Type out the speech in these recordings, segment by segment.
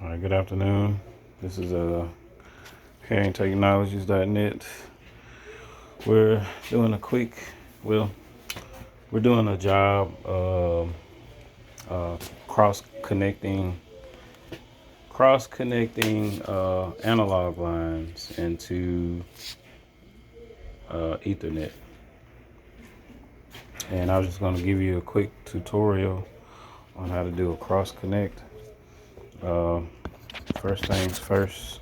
All right, good afternoon. This is hearingtechnologies.net. We're doing well, we're doing a job cross-connecting analog lines into Ethernet. And I was just going to give you a quick tutorial on how to do a cross-connect. First things first,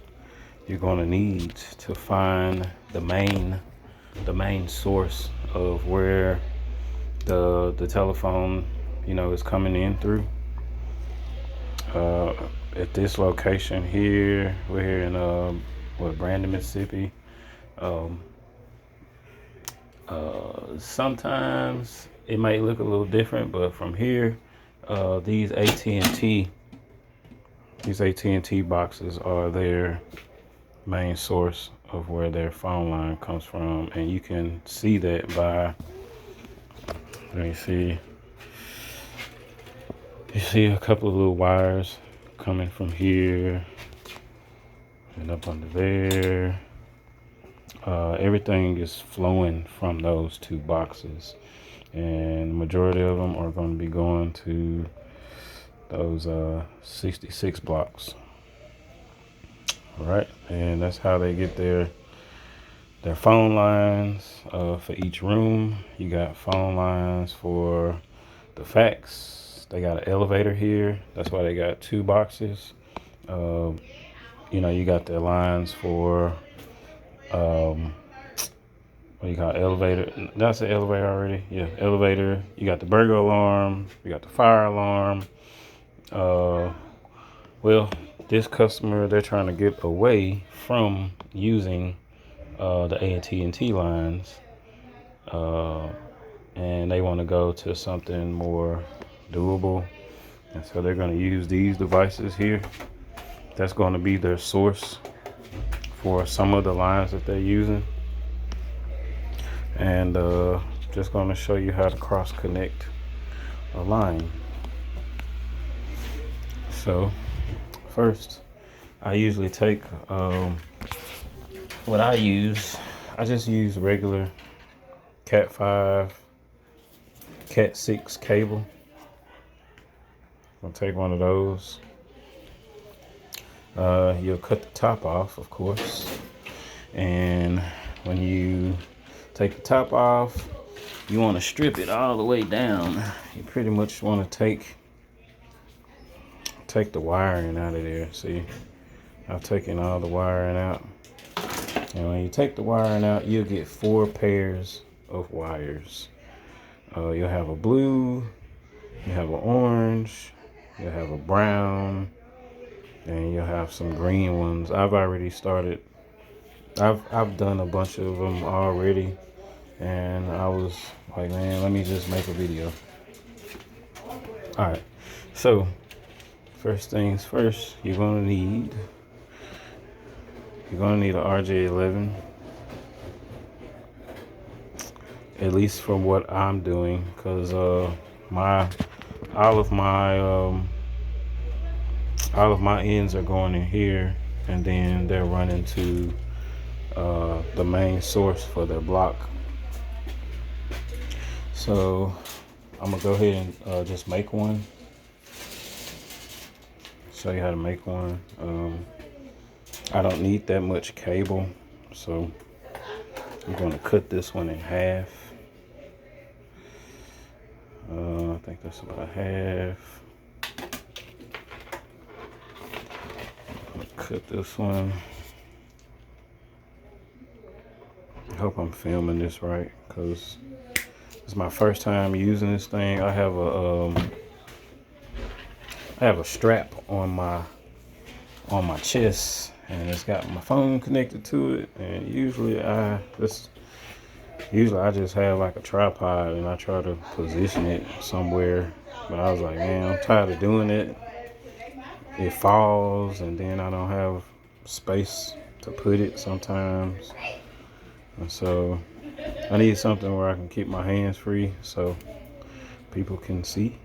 you're going to need to find the main source of where the telephone is coming in through. At this location here, we're here in Brandon, Mississippi. Sometimes it might look a little different, but from here, these AT&T boxes are their main source of where their phone line comes from, and you can see that by, you see a couple of little wires coming from here and up under there. Everything is flowing from those two boxes, and the majority of them are going to be going to those 66 blocks. All right, and that's how they get their phone lines for each room. You got phone lines for the fax. They got an elevator here. That's why they got two boxes. You got the lines for what you call elevator. That's the elevator already. Yeah, elevator. You got the burglar alarm. You got the fire alarm. This customer, they're trying to get away from using the AT&T lines, and they want to go to something more doable. And so they're going to use these devices here. That's going to be their source for some of the lines that they're using. And just going to show you how to cross connect a line. So first, I usually take I just use regular Cat 5, Cat 6 cable. I'll take one of those. You'll cut the top off, of course. And when you take the top off, you want to strip it all the way down. You pretty much want to take the wiring out of there. See, I've taken all the wiring out. And when you take the wiring out, you'll get 4 pairs of wires. You'll have a blue, you have an orange, you'll have a brown, and you'll have some green ones. I've already started. I've done a bunch of them already, and I was like, man, let me just make a video. All right, so first things first, you're gonna need an RJ11, at least from what I'm doing, because all of my ends are going in here, and then they're running to the main source for their block. So I'm gonna go ahead and just make one. Show you how to make one. I don't need that much cable, so I'm going to cut this one in half. I think that's about half. Cut this one. I hope I'm filming this right, because it's my first time using this thing. I have a strap on my chest, and it's got my phone connected to it. And usually I just have like a tripod, and I try to position it somewhere. But I was like, man, I'm tired of doing it. It falls, and then I don't have space to put it sometimes. And so I need something where I can keep my hands free so people can see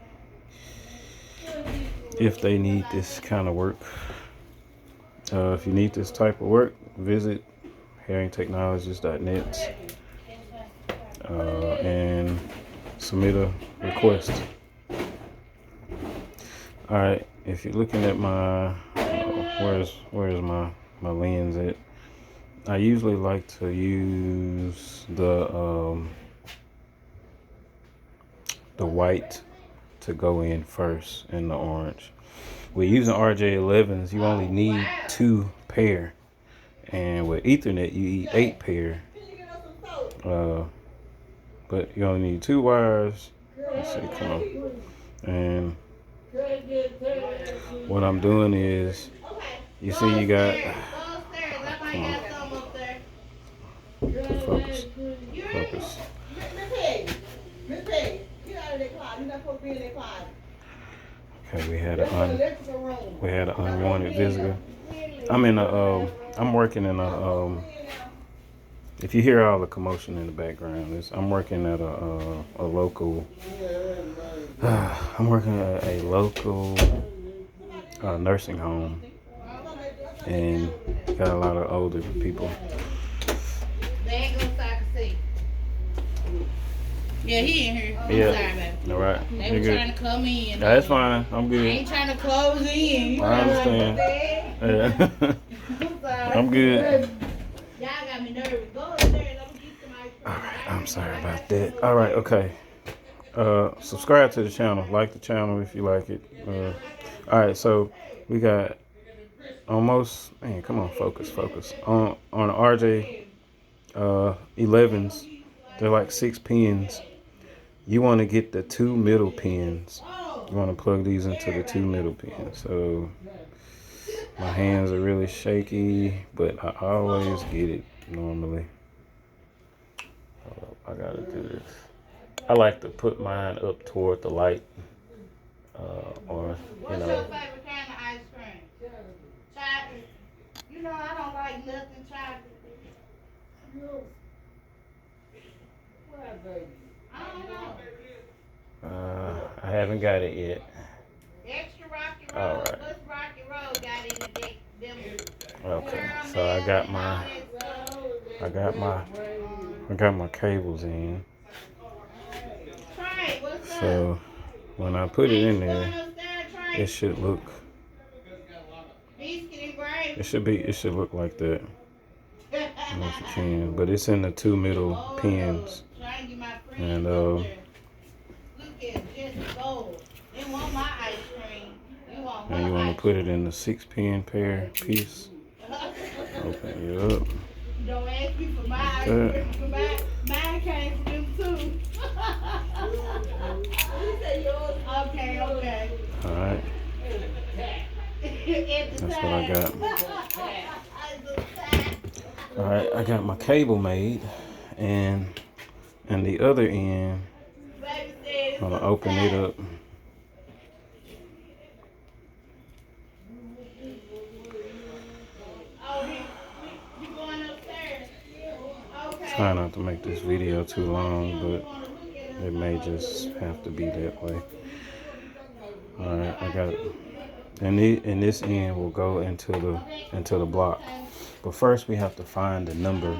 if they need this kind of work. If you need this type of work, visit herringtechnologies.net and submit a request. All right, if you're looking at my where's my lens at? I usually like to use the white to go in first and the orange. With using RJ11s, you only need 2 pair, and with Ethernet you need 8 pair. But you only need 2 wires. Let's see, come on. And what I'm doing is, you see, you got. Come on. Focus. Focus. Okay, we had an unwanted visitor. I'm working in a if you hear all the commotion in the background, I'm working at a local nursing home, and got a lot of older people. Yeah, he in here. Yeah. Sorry, baby. All right. They were trying to come in. Yeah, that's fine. I'm good. I ain't trying to close in. I understand. Yeah. I'm good. Y'all got me nervous. Go upstairs. I'm gonna get somebody. All right. I'm sorry about that. All right. Okay. Subscribe to the channel. Like the channel if you like it. All right. So we got almost. Man, come on. Focus. On RJ 11s. They're like 6 pins. You want to get the 2 middle pins. You want to plug these into the 2 middle pins. So my hands are really shaky, but I always get it normally. Hold up, I gotta do this. I like to put mine up toward the light, or What's your favorite kind of ice cream? Chocolate. You know I don't like nothing chocolate. I don't know. I haven't got it yet. Extra Rocky Road. All right. What's Rocky Road got in the deck? Okay, so I got my cables in. Trey, what's up? So when I put it in there, it should look. Biscuit and gravy. It should look like that. I don't know if you can, but it's in the 2 middle pins. And look at just gold. They want my ice cream. You want and you want to put it in the 6 pin pair piece. Open it up. Don't ask me for my ice cream. Mine came from them too. Okay. All right. That's what I got. All right, I got my cable made, and the other end, I'm gonna open it up. Try not to make this video too long, but it may just have to be that way. All right, I got it. And this end will go into the block. But first we have to find the number.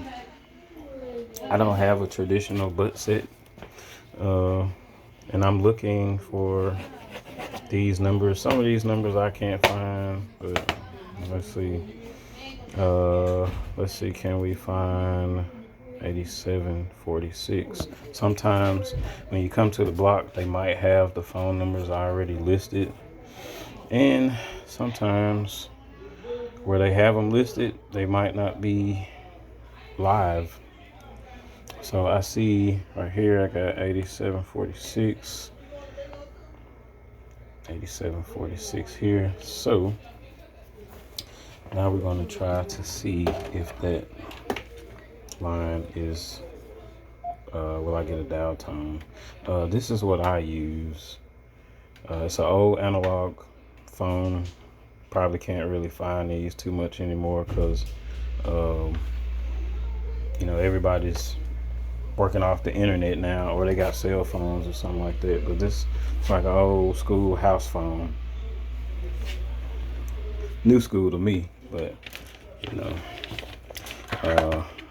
I don't have a traditional butt set, and I'm looking for these numbers. Some of these numbers I can't find, but let's see. Can we find 8746? Sometimes when you come to the block, they might have the phone numbers already listed, and sometimes where they have them listed, they might not be live. So I see right here, I got 8746 here. So now we're going to try to see if that line is will I get a dial tone. This is what I use. It's an old analog phone. Probably can't really find these too much anymore because everybody's working off the internet now, or they got cell phones or something like that. But this is like an old school house phone. New school to me, but you know.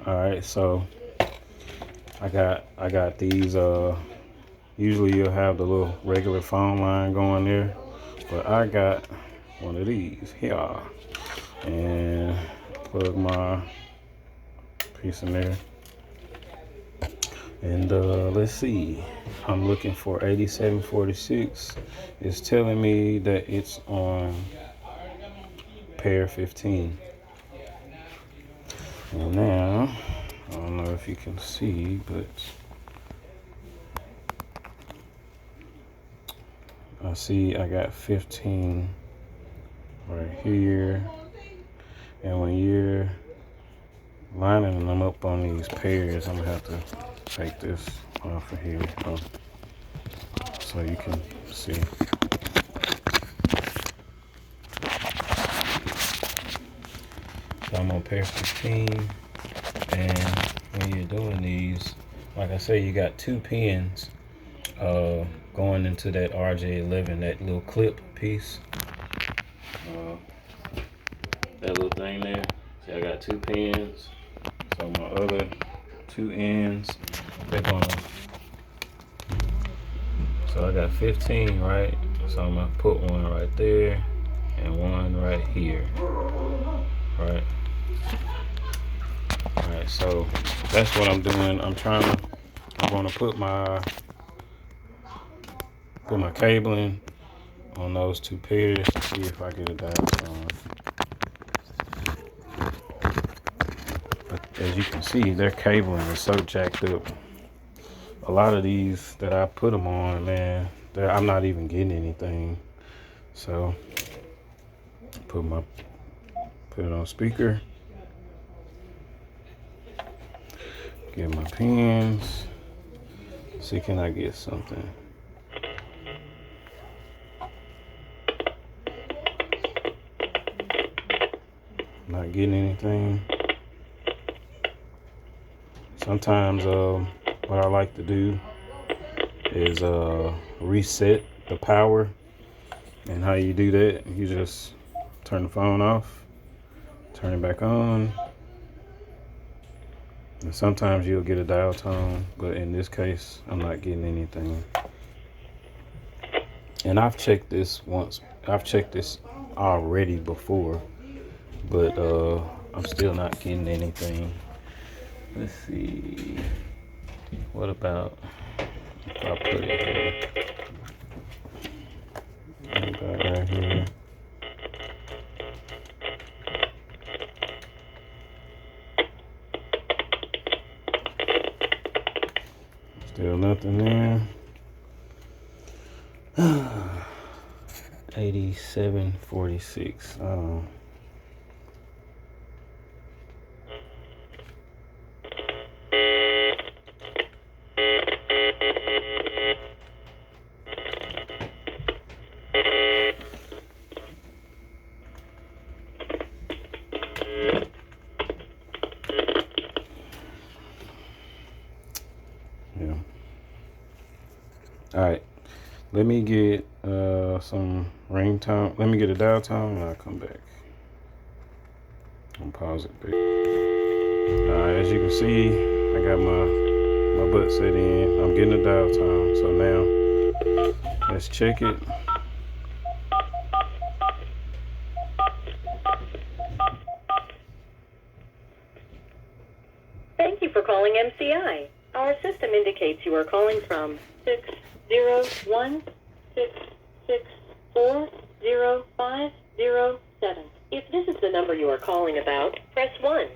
All right, so I got these. Usually you'll have the little regular phone line going there, but I got one of these here, and plug my piece in there. And let's see, I'm looking for 8746. It's telling me that it's on pair 15. And now, I don't know if you can see, but I see I got 15 right here. And when you're lining them up on these pairs, I'm gonna have to take this off of here so you can see. So I'm on pair 15, and when you're doing these, like I say, you got 2 pins going into that RJ11, that little clip piece. That little thing there. See, I got 2 pins. So my other 2 ends, they're gonna. So I got 15, right? So I'm gonna put one right there and one right here, right? All right. So that's what I'm doing. I'm gonna put my cabling on those 2 pairs to see if I get a diaphragm. But as you can see, their cabling is so jacked up. A lot of these that I put them on, man, I'm not even getting anything. So put it on speaker. Get my pins. See, can I get something? Not getting anything. Sometimes what I like to do is reset the power. And how you do that, you just turn the phone off, turn it back on. And sometimes you'll get a dial tone, but in this case, I'm not getting anything. And I've checked this once. I've checked this already before, but I'm still not getting anything. Let's see. What about if I put it here? What about right here? Still nothing there. 8746. Yeah. All right. Let me get some ring tone. Let me get a dial tone, and I'll come back. I'll pause it. As you can see, I got my butt set in. I'm getting a dial tone. So now let's check it. Thank you for calling MCI. Our system indicates you are calling from 601-664-0507. If this is the number you are calling about, press 1.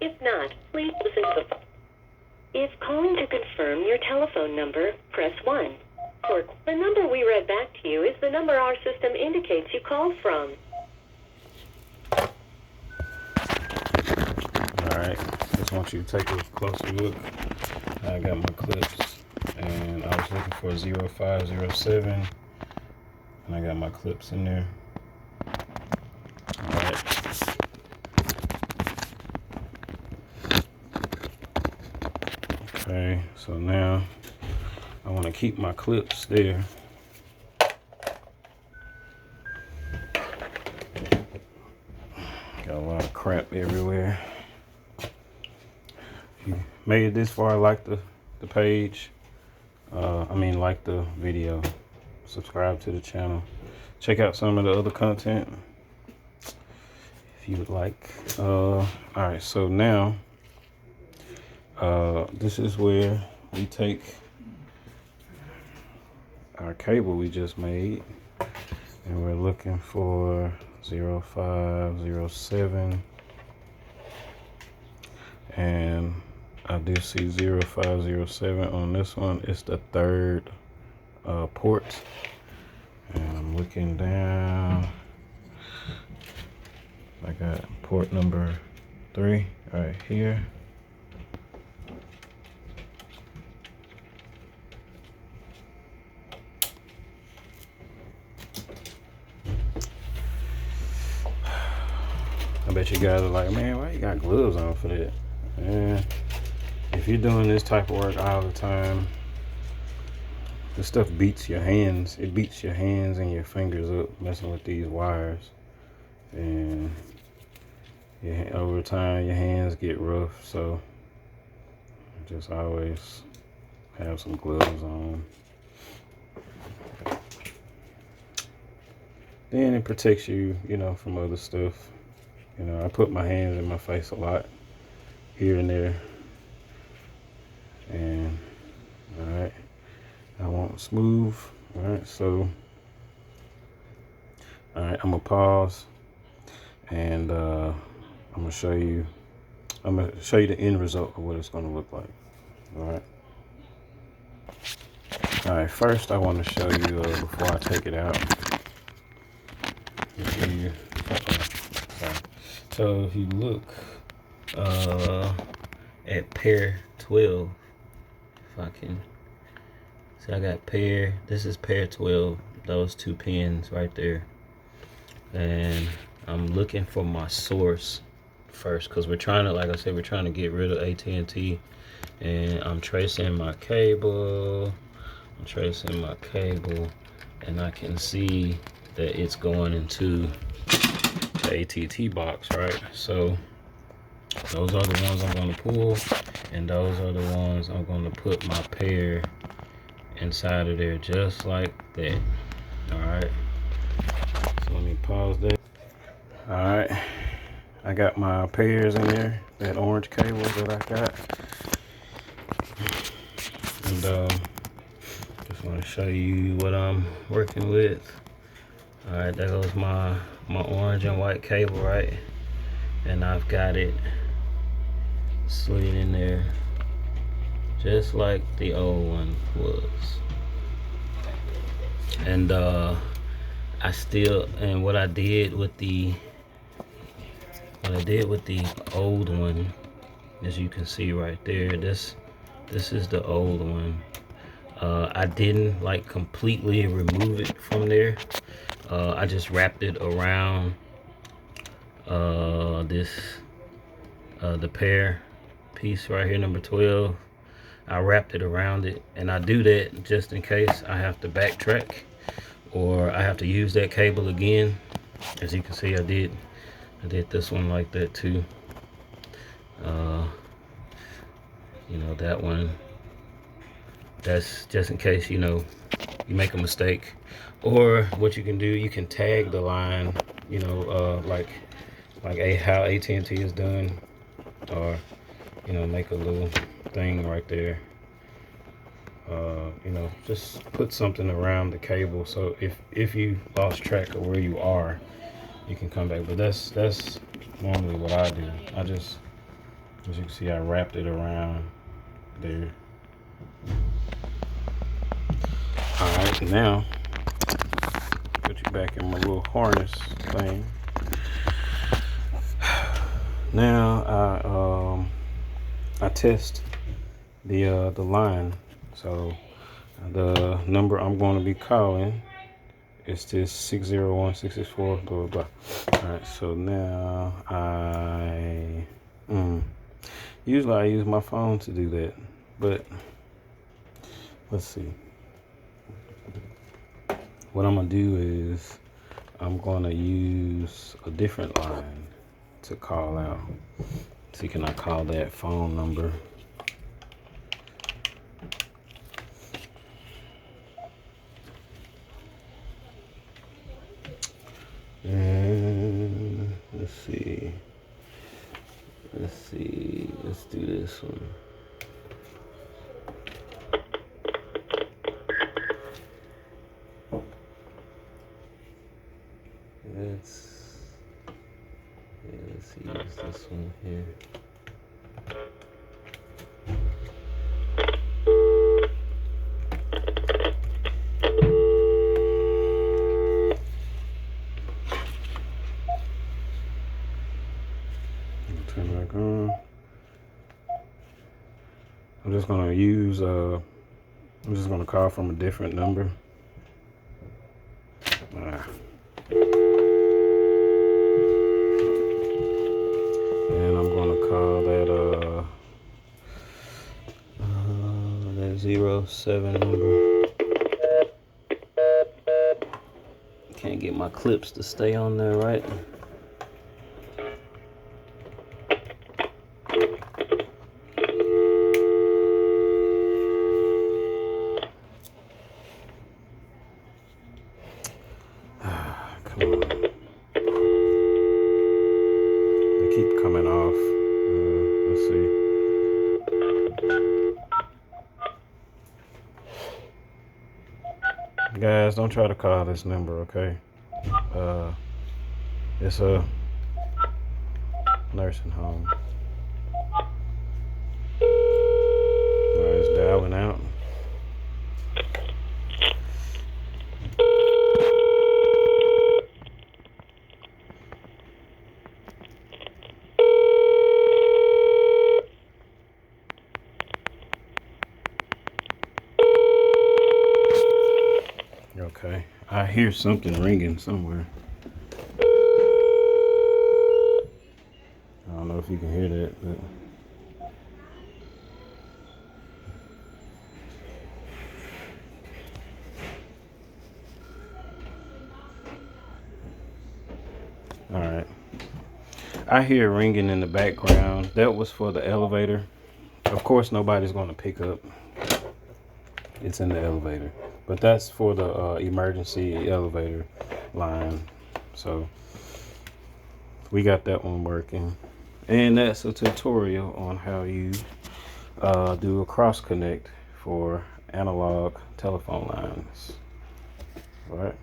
If not, please listen to the phone. If calling to confirm your telephone number, press 1. For the number we read back to you is the number our system indicates you called from. Alright, just want you to take a closer look. I got my clips, and I was looking for 0507, and I got my clips in there. Alright. Okay, so now I want to keep my clips there. Got a lot of crap everywhere. If you made it this far, like the page. Like the video. Subscribe to the channel. Check out some of the other content if you would like. Alright, so now this is where we take our cable we just made, and we're looking for 0507, and I do see 0507 on this one. It's the third port, and I'm looking down. I got port number 3 right here. I bet you guys are like, man, why you got gloves on for that? Man, if you're doing this type of work all the time, this stuff beats your hands. It beats your hands and your fingers up messing with these wires. And over time, your hands get rough. So just always have some gloves on. Then it protects you, from other stuff. I put my hands in my face a lot here and there. And alright, I want smooth. Alright, so alright, I'm gonna pause, and I'm gonna show you the end result of what it's gonna look like. Alright, first I want to show you before I take it out. So if you look at pair 12, if I can. So I got this is pair 12, those 2 pins right there. And I'm looking for my source first, because we're trying to, like I said, we're trying to get rid of AT&T. And I'm tracing my cable. And I can see that it's going into the AT&T box, right? So those are the ones I'm going to pull, and those are the ones I'm going to put my pair inside of there, just like that. Alright, so let me pause that. Alright, I got my pairs in there, that orange cable that I got. And just want to show you what I'm working with. Alright, there goes my orange and white cable, right? And I've got it slid in there just like the old one was. And what I did with the old one, as you can see right there, this is the old one. I didn't completely remove it from there. I just wrapped it around the pair piece right here, number 12. I wrapped it around it, and I do that just in case I have to backtrack or I have to use that cable again. As you can see, I did this one like that too. That one, that's just in case you make a mistake. Or what you can do, you can tag the line, like how AT&T is done, or make a little thing right there. Just put something around the cable, so if you lost track of where you are, you can come back. But that's normally what I do. I just, as you can see, I wrapped it around there. All right, now put you back in my little harness thing. Now I test the line. So the number I'm going to be calling is this 601664, blah blah blah. All right, so now usually I use my phone to do that, but let's see. What I'm gonna do is I'm gonna use a different line. to call out. See, can I call that phone number? And let's see. Let's do this one. Let's use this one here. Turn it back on. I'm just gonna call from a different number. And I'm gonna call that 07 number. Can't get my clips to stay on there, right? Come on. They keep coming off. Let's see. Guys, don't try to call this number, okay? It's a nursing home. Alright, it's dialing out. Okay, I hear something ringing somewhere. I don't know if you can hear that, but all right. I hear ringing in the background. That was for the elevator. Of course, nobody's going to pick up. It's in the elevator, but that's for the emergency elevator line. So we got that one working, and that's a tutorial on how you do a cross connect for analog telephone lines. All right.